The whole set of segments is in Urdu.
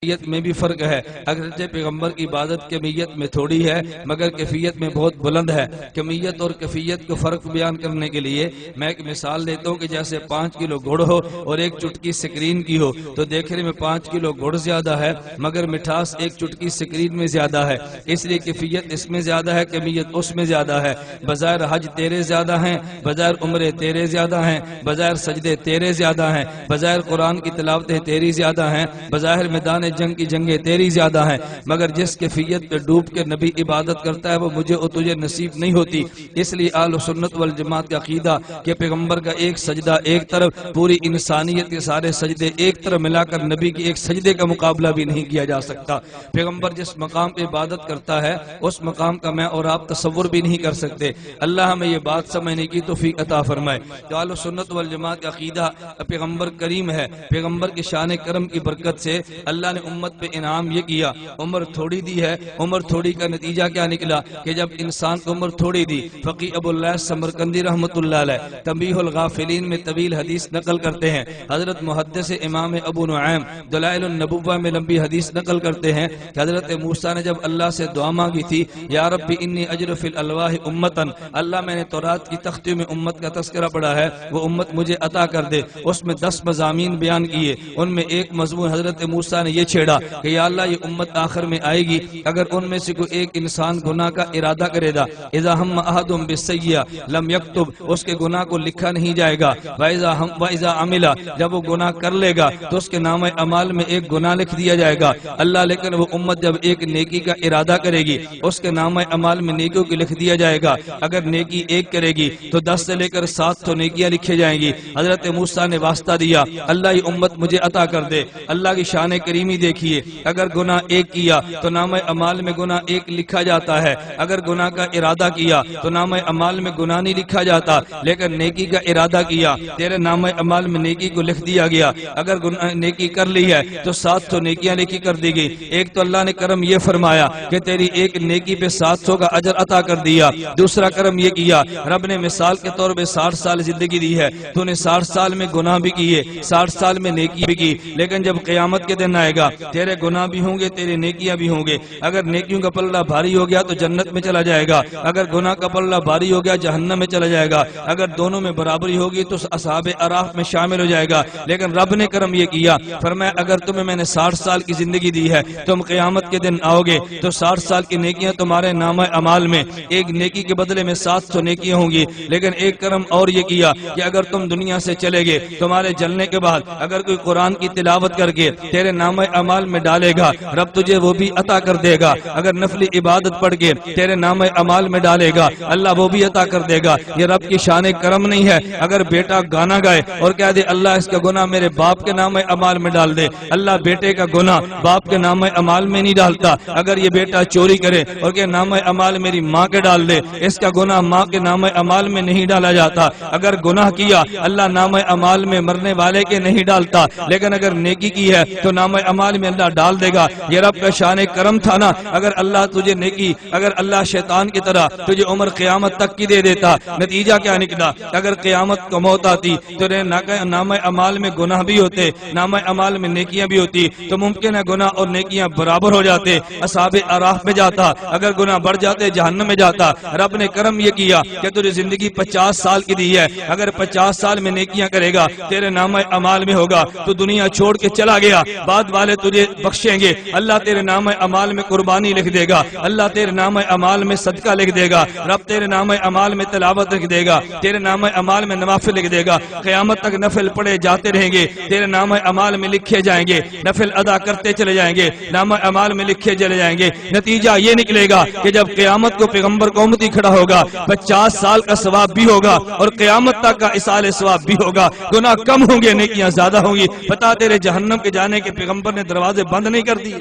کیفیت میں بھی فرق ہے۔ اگرچہ پیغمبر کی عبادت کمیت میں تھوڑی ہے مگر کیفیت میں بہت بلند ہے۔ کمیت اور کیفیت کو فرق بیان کرنے کے لیے میں ایک مثال دیتا ہوں کہ جیسے 5 کلو گڑ ہو اور ایک چٹکی سکرین کی ہو تو دیکھنے میں 5 کلو گڑ زیادہ ہے مگر مٹھاس ایک چٹکی سکرین میں زیادہ ہے، اس لیے کیفیت اس میں زیادہ ہے، کمیت اس میں زیادہ ہے۔ بظاہر حج تیرے زیادہ ہیں، بظاہر عمرے تیرے زیادہ ہیں، بظاہر سجدے تیرے زیادہ ہیں، بظاہر قرآن کی تلاوتیں تیری زیادہ ہیں، بظاہر میدان جنگ کی جنگیں تیری زیادہ ہیں، مگر جس کیفیت پہ ڈوب کے نبی عبادت کرتا ہے وہ مجھے اور تجھے نصیب نہیں ہوتی۔ اس لیے اہل سنت والجماعت کا عقیدہ کہ پیغمبر کا ایک سجدہ ایک طرف، پوری انسانیت کے سارے سجدے ایک طرف ملا کر نبی کی ایک سجدے کا مقابلہ بھی نہیں کیا جا سکتا۔ پیغمبر جس مقام پہ عبادت کرتا ہے اس مقام کا میں اور آپ تصور بھی نہیں کر سکتے۔ اللہ ہمیں یہ بات سمجھنے کی توفیق عطا فرمائے۔ اہل سنت والجماعت کا عقیدہ پیغمبر کریم ہے، پیغمبر کی شان کرم کی برکت سے اللہ نے امت پہ انعام یہ کیا، عمر تھوڑی دی ہے۔ عمر تھوڑی کا نتیجہ کیا نکلا کہ جب انسان کو عمر تھوڑی دی، فقی ابو اللہ سمرقندی رحمت اللہ علیہ تنبیہ الغافلین میں طویل حدیث نقل کرتے ہیں، حضرت محدث امام ابو نعیم دلائل النبوہ میں لمبی حدیث نقل کرتے ہیں کہ حضرت موسیٰ نے جب اللہ سے دعا مانگی تھی، یا رب انی اجر فی الالواح امتن، اللہ میں نے تورات کی تختیوں میں امت کا تذکرہ پڑھا ہے، وہ امت مجھے عطا کر دے۔ اس میں 10 مضامین بیان کیے، ان میں ایک مضمون حضرت موسیٰ نے یہ چھیڑا کہ یا اللہ یہ امت آخر میں آئے گی، اگر ان میں سے کوئی ایک انسان گناہ کا ارادہ کرے گا، اذا ہم احدم بالسیئہ لم یکتب، اس کے گناہ کو لکھا نہیں جائے گا، واذا عمل، جب وہ گناہ کر لے گا تو اس کے نام اعمال میں ایک گناہ لکھ دیا جائے گا۔ اللہ لیکن وہ امت جب ایک نیکی کا ارادہ کرے گی اس کے نام اعمال میں نیکیوں کی لکھ دیا جائے گا، اگر نیکی ایک کرے گی تو 10 سے لے کر 7 تو نیکیاں لکھے جائیں گی۔ حضرت موسیٰ نے واسطہ دیا، اللہ یہ امت مجھے عطا کر دے۔ اللہ کی شان کریمی دیکھیے، اگر گناہ ایک کیا تو نام اعمال میں گناہ ایک لکھا جاتا ہے، اگر گناہ کا ارادہ کیا تو نام اعمال میں گناہ نہیں لکھا جاتا، لیکن نیکی کا ارادہ کیا تیرے نام اعمال میں نیکی کو لکھ دیا گیا، اگر نیکی کر لی ہے تو 7 تو نیکیاں لکھی کر دی گئی۔ ایک تو اللہ نے کرم یہ فرمایا کہ تیری ایک نیکی پہ 700 کا اجر عطا کر دیا۔ دوسرا کرم یہ کیا، رب نے مثال کے طور پہ 60 سال زندگی دی ہے، تو نے 60 سال میں گناہ بھی کیے، 60 سال میں نیکی بھی کی، لیکن جب قیامت کے دن آئے گا تیرے گناہ بھی ہوں گے، تیرے نیکیاں بھی ہوں گے۔ اگر نیکیوں کا پلڑا بھاری ہو گیا تو جنت میں چلا جائے گا، اگر گناہ کا پلڑا بھاری ہو گیا جہنم میں چلا جائے گا، اگر دونوں میں برابری ہوگی تو اصحاب اعراف میں شامل ہو جائے گا۔ لیکن رب نے کرم یہ کیا، فرمایا اگر تمہیں میں نے 60 سال کی زندگی دی ہے، تم قیامت کے دن آؤ گے تو 60 سال کی نیکیاں تمہارے نامہ اعمال میں، ایک نیکی کے بدلے میں 700 نیکیاں ہوں گی۔ لیکن ایک کرم اور یہ کیا کہ اگر تم دنیا سے چلے گے، تمہارے جلنے کے بعد اگر کوئی قرآن کی تلاوت کر کے تیرے نامہ اعمال میں ڈالے گا، رب تجھے وہ بھی عطا کر دے گا۔ اگر نفلی عبادت پڑھ کے تیرے نامہ اعمال میں ڈالے گا، اللہ وہ بھی عطا کر دے گا۔ یہ رب کی شان کرم نہیں ہے؟ اگر بیٹا گانا گائے اور کہہ دے اللہ اس کا گناہ میرے باپ کے نامہ اعمال میں ڈال دے، اللہ بیٹے کا گناہ باپ کے نامہ اعمال میں نہیں ڈالتا۔ اگر یہ بیٹا چوری کرے اور کہ نامہ اعمال میری ماں کے ڈال دے، اس کا گناہ ماں کے نامہ اعمال میں نہیں ڈالا جاتا۔ اگر گناہ کیا اللہ نامہ اعمال میں مرنے والے کے نہیں ڈالتا، لیکن اگر نیکی کی ہے تو نامہ اعمال میں اللہ ڈال دے گا۔ یہ رب کا شان کرم تھا نا، اگر اللہ تجھے نیکی، اگر اللہ شیطان کی طرح تجھے عمر قیامت تک کی دے دیتا، نتیجہ کیا نکلا؟ اگر قیامت کو موت آتی تو نامہ اعمال میں گناہ بھی ہوتے، نامہ اعمال میں نیکیاں بھی ہوتی، تو ممکن ہے گناہ اور نیکیاں برابر ہو جاتے، اصحاب اعراف میں جاتا، اگر گناہ بڑھ جاتے جہنم میں جاتا۔ رب نے کرم یہ کیا کہ تجھے زندگی 50 سال کی دی ہے، اگر 50 سال میں نیکیاں کرے گا تیرے نامہ اعمال میں ہوگا، تو دنیا چھوڑ کے چلا گیا، بعد والے تجھے بخشیں گے، اللہ تیرے نامہ اعمال میں قربانی لکھ دے گا، اللہ تیرے نامہ اعمال میں صدقہ لکھ دے گا، رب تیرے نامہ اعمال میں تلاوت لکھ دے گا، تیرے نامہ اعمال میں نوافل لکھ دے گا، قیامت تک نفل پڑھے جاتے رہیں گے، تیرے نامہ اعمال میں لکھے جائیں گے، نفل ادا کرتے چلے جائیں گے، نامہ اعمال میں لکھے چلے جائیں گے۔ نتیجہ یہ نکلے گا کہ جب قیامت کو پیغمبر کو امتی کھڑا ہوگا، 50 سال کا ثواب بھی ہوگا اور قیامت تک کا اصال ثواب بھی ہوگا، گناہ کم ہوں گے نیکیاں زیادہ ہوں گی۔ بتا تیرے جہنم کے جانے کے پیغمبر نے دروازے بند نہیں کر دیے؟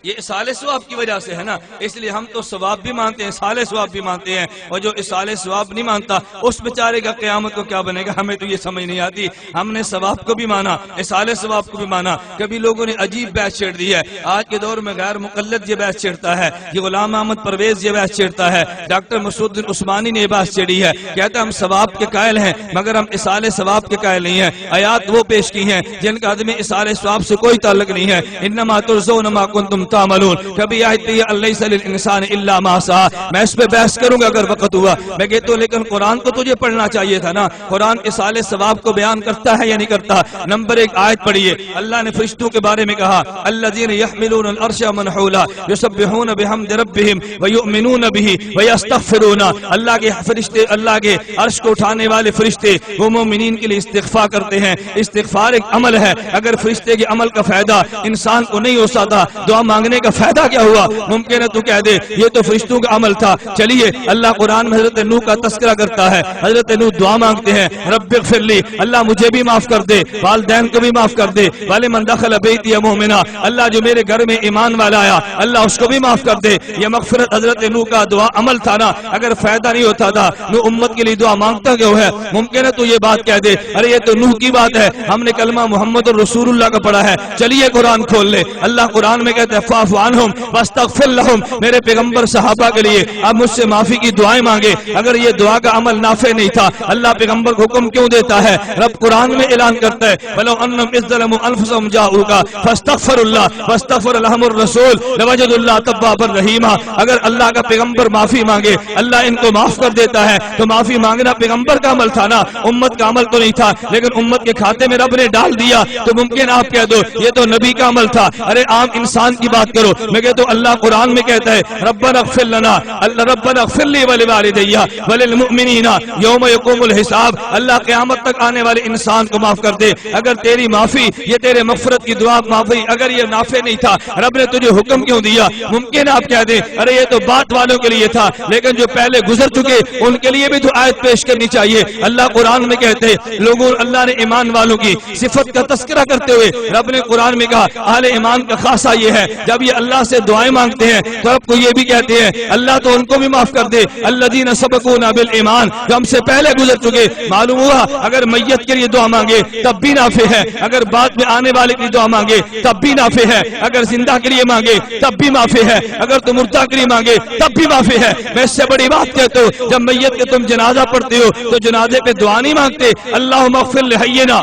یہ اصال ثواب کی وجہ سے ہے نا، اس لیے ہم تو ثواب بھی مانتے ہیں، اصال ثواب بھی مانتے ہیں، اور جو اصال ثواب نہیں مانتا اس بیچارے کا قیامت کو کیا بنے گا، ہمیں تو یہ سمجھ نہیں آتی۔ ہم نے ثواب کو بھی مانا، اصال ثواب کو بھی مانا۔ کبھی لوگوں نے عجیب بحث چھیڑ دی ہے، آج کے دور میں غیر مقلد یہ بحث چھیڑتا ہے، یہ غلام احمد پرویز یہ بحث چھیڑتا ہے، ڈاکٹر مسعود الدین عثمانی نے یہ بحث چھیڑی ہے، کہتا ہے ہم ثواب کے قائل ہیں مگر ہم اصال ثواب کے قائل نہیں ہیں۔ آیات وہ پیش کی ہیں جن کا آدمی اصال ثواب سے کوئی تعلق نہیں ہے، انما تجزون ما کنتم تعملون۔ کبھی آیت یہ لیس للانسان الا ما سعى، میں اس پہ بحث کروں گا اگر وقت ہوا۔ میں کہتا ہوں لیکن قرآن کو تجھے پڑھنا چاہیے تھا نا، قرآن اصال ثواب کو بیان کرتا ہے یا نہیں کرتا؟ نمبر 1 آیت پڑھیے، اللہ نے فرشتوں کے بارے میں کہا الذین یحملون العرش ومن حولہ یسبحون بحمد ربہم ویؤمنون بہ ویستغفرون۔ اللہ کے فرشتے، اللہ کے عرش کو اٹھانے والے فرشتے وہ مومنین کے لیے استغفار کرتے ہیں۔ استغفار ایک عمل ہے، اگر فرشتے کے عمل کا فائدہ انسان کو نہیں ہو سکتا، دعا مانگنے کا فائدہ کیا ہوا؟ ممکن ہے تو کہہ دے یہ تو فرشتوں کا عمل تھا۔ چلیے اللہ قرآن میں حضرت نوح کا تذکرہ کرتا ہے، حضرت نوح دعا مانگتے ہیں رب اغفر لی، اللہ مجھے بھی معاف کر دے، والدین کو بھی معاف کر دے، وَلِمَنْ دَخَلَ بَيْتِيَ مُؤْمِنًا، اللہ جو میرے گھر میں ایمان والا آیا اللہ اس کو بھی معاف کر دے۔ یہ مغفرت حضرت نوح کا دعا عمل تھا نا، اگر فائدہ نہیں ہوتا تھا نوح امت کے لیے دعا مانگتا کیوں ہے؟ ممکن ہے تو یہ بات کہہ دے ارے یہ تو نوح کی بات ہے، ہم نے کلمہ محمد رسول اللہ کا پڑھا ہے۔ چلیے قرآن کھول لے، اللہ قرآن میں کہتے ہیں فاعف عنہم واستغفر لہم، میرے پیغمبر صحابہ کے لیے اب مجھ سے معافی کی دعائیں مانگے۔ اگر یہ دعا کا عمل نافع نہیں تھا اللہ پیغمبر کو حکم کیوں دیتا ہے؟ رب قرآن میں اعلان کرتا ہے وَلَوْ أَنَّهُمْ إِذْ ظَلَمُوا أَنفُسَهُمْ جَاءُوكَ فَاسْتَغْفَرُوا اللَّهَ وَاسْتَغْفَرَ لَهُمُ الرَّسُولُ لَوَجَدُوا اللَّهَ تَوَّابًا رَحِيمًا۔ اگر اللہ کا پیغمبر معافی مانگے اللہ ان کو معاف کر دیتا ہے، تو معافی مانگنا پیغمبر کا عمل تھا نا، امت کا عمل تو نہیں تھا، لیکن امت کے کھاتے میں رب نے ڈال دیا تو ممکن آپ کہہ دو یہ تو نبی کا عمل تھا۔ ارے عام انسان کی بات کرو، میں کہتا ہوں اللہ قرآن میں کہتا ہے ربنا اغفر لنا، اللہ ربنا اغفر لی ولوالدی وللمؤمنین یوم یقوم الحساب، اللہ قیامت تک آنے والے انسان کو معاف کر دے۔ اگر تیری معافی، یہ تیرے مغفرت کی دعا معافی اگر یہ نافع نہیں تھا رب نے تجھے حکم کیوں دیا؟ ممکن آپ کہہ دیں ارے یہ تو بات والوں کے لیے تھا، لیکن جو پہلے گزر چکے ان کے لیے بھی تو آیت پیش کرنی چاہیے۔ اللہ قرآن میں کہتے ہیں لوگوں اللہ نے ایمان والوں کی صفت کا تذکرہ کرتے ہوئے رب نے قرآن میں کہا اہل ایمان کا خاصہ یہ ہے جب یہ اللہ سے دعائیں مانگتے ہیں تو رب کو یہ بھی کہتے ہیں اللہ تو ان کو بھی معاف کر دے الذین سبقونا بالایمان، جو ہم سے پہلے گزر چکے۔ معلوم ہوا اگر میت کے لیے دعا مانگے تب بھی نافع ہے، اگر بعد میں آنے والے کی دعا مانگے تب بھی نافع ہے، اگر زندہ کے لیے مانگے تب بھی نافع ہے، اگر تم مردہ کے لیے مانگے تب بھی نافع ہے۔ میں اس سے بڑی بات کہتا ہوں جب میت کے تم جنازہ پڑھتے ہو تو جنازے پہ دعا نہیں مانگتے اللہم اغفر لحینا،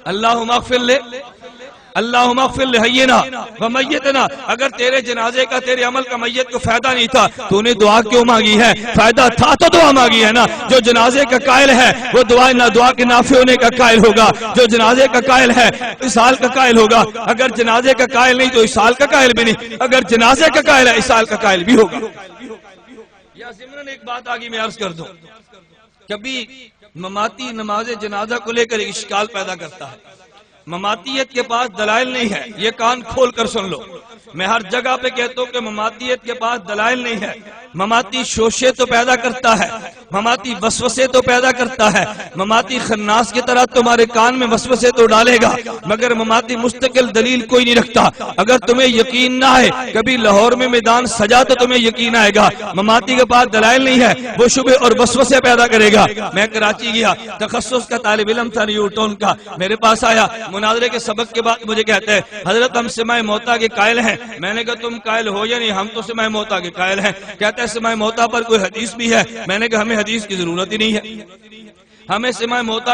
اللہم اغفر لے اللہم اغفر لحینا ومیتنا، اگر تیرے جنازے کا تیرے عمل کا میت کو فائدہ نہیں تھا تو نے دعا کیوں مانگی ہے؟ فائدہ تھا تو دعا مانگی ہے نا۔ جو جنازے کا قائل ہے وہ دعا کے نافع ہونے کا قائل ہوگا، جو جنازے کا قائل ہے اسال کا قائل ہوگا، اگر جنازے کا قائل نہیں تو اسال کا قائل بھی نہیں، اگر جنازے کا قائل ہے اسال کا قائل بھی ہوگا۔ یا ضمن ایک بات آگے میں عرض کر دوں، کبھی مماتی نماز جنازہ کو لے کر ایک اشکال پیدا کرتا ہے۔ مماتیت کے پاس دلائل نہیں ہے، یہ کان کھول کر سن لو، میں ہر جگہ پہ کہتا ہوں کہ مماتیت کے پاس دلائل نہیں ہے۔ مماتی شوشے تو پیدا کرتا ہے، مماتی وسوسے تو پیدا کرتا ہے، مماتی خناس کی طرح تمہارے کان میں وسوسے تو ڈالے گا، مگر مماتی مستقل دلیل کوئی نہیں رکھتا۔ اگر تمہیں یقین نہ ہے کبھی لاہور میں میدان سجا تو تمہیں یقین آئے گا، مماتی کے پاس دلائل نہیں ہے وہ شبہ اور وسوسے پیدا کرے گا۔ میں کراچی گیا، تخصص کا طالب علم تھا نیو ٹون کا، میرے پاس آیا مناظرے کے سبق کے بعد مجھے کہتا ہے حضرت ہم سماع موتا کے قائل ہیں۔ میں نے کہا تم قائل ہو یا نہیں؟ ہم تو سماع موتا کے قائل ہیں۔ کہتا ہے سماع موتا پر کوئی حدیث بھی ہے؟ میں نے کہا ہمیں حدیث کی ضرورت ہی نہیں ہے، ہمیں سماع موتا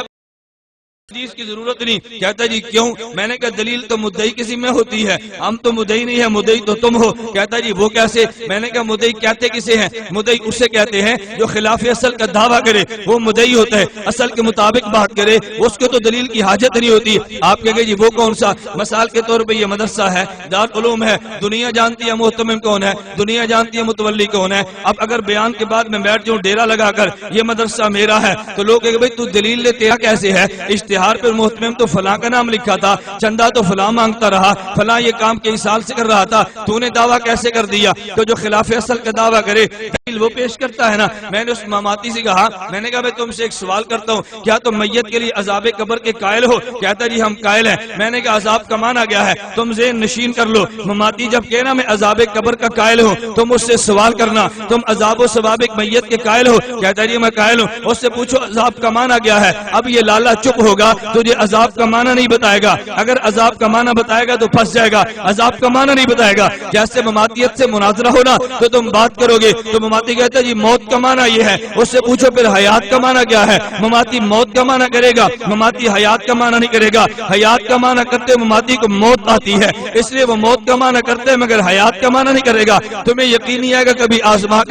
حدیث کی ضرورت نہیں۔ کہتا جی کیوں؟ میں نے کہا دلیل تو مدعی کے ذمہ ہوتی ہے، ہم تو مدعی نہیں ہے، مدعی تو تم ہو۔ کہتا جی وہ کیسے؟ میں نے کہا مدعی کہتے کسے ہیں؟ مدعی اسے کہتے ہیں جو خلاف اصل کا دعویٰ کرے وہ مدعی ہوتا ہے، اصل کے مطابق بات کرے اس کو تو دلیل کی حاجت نہیں ہوتی۔ آپ کہیں گے جی وہ کون سا؟ مثال کے طور پہ یہ مدرسہ ہے، دارالعلوم ہے، دنیا جانتی ہے محتمم کون ہے، دنیا جانتی ہے متولی کون ہے۔ اب اگر بیان کے بعد میں بیٹھ جاؤں ڈیرا لگا کر یہ مدرسہ میرا ہے تو لوگ کہیں گے بھائی تو دلیل لے، تیرا کیسے ہے؟ اشتہار پر محتمم تو فلاں کا نام لکھا تھا، چندہ تو فلاں مانگتا رہا، فلاں یہ کام کئی سال سے کر رہا تھا، تو نے دعویٰ کیسے کر دیا؟ تو جو خلاف اصل کا دعویٰ کرے دلیل وہ پیش کرتا ہے نا۔ میں نے اس ماماتی سے کہا، میں نے کہا میں تم سے ایک سوال کرتا ہوں، کیا تم میت کے لیے عذاب قبر کے قائل ہو؟ کہتا جی ہم قائل ہیں۔ میں نے کہا عذاب کا معنی کیا ہے؟ تم ذہن نشین کر لو، مماتی جب کہنا میں عذاب قبر کا قائل ہوں، تم اس سے سوال کرنا تم عذاب و ثواب میت کے قائل ہو؟ کہتا جی میں قائل ہوں۔ اس سے پوچھو عذاب کا معنی کیا ہے؟ اب یہ لالا چپ ہوگا، تجھے عذاب کا معنی نہیں بتائے گا، اگر عذاب کا معنی بتائے گا تو پھنس جائے گا، عذاب کا معنی نہیں بتائے گا۔ جیسے مماتیت سے مناظرہ ہونا تو تم بات کرو گے تو مماتی کہتا ہے جی موت کا معنی یہ ہے، اس سے پوچھو پھر حیات کا معنی کیا ہے؟ مماتی موت کا معنی کرے گا، مماتی حیات کا معنی نہیں کرے گا۔ حیات کا معنی کرتے مماتی کو موت آتی ہے، اس لیے وہ موت کا معنی کرتے ہیں مگر حیات کا معنی نہیں کرے گا۔ تمہیں یقین نہیں آئے گا کبھی آزما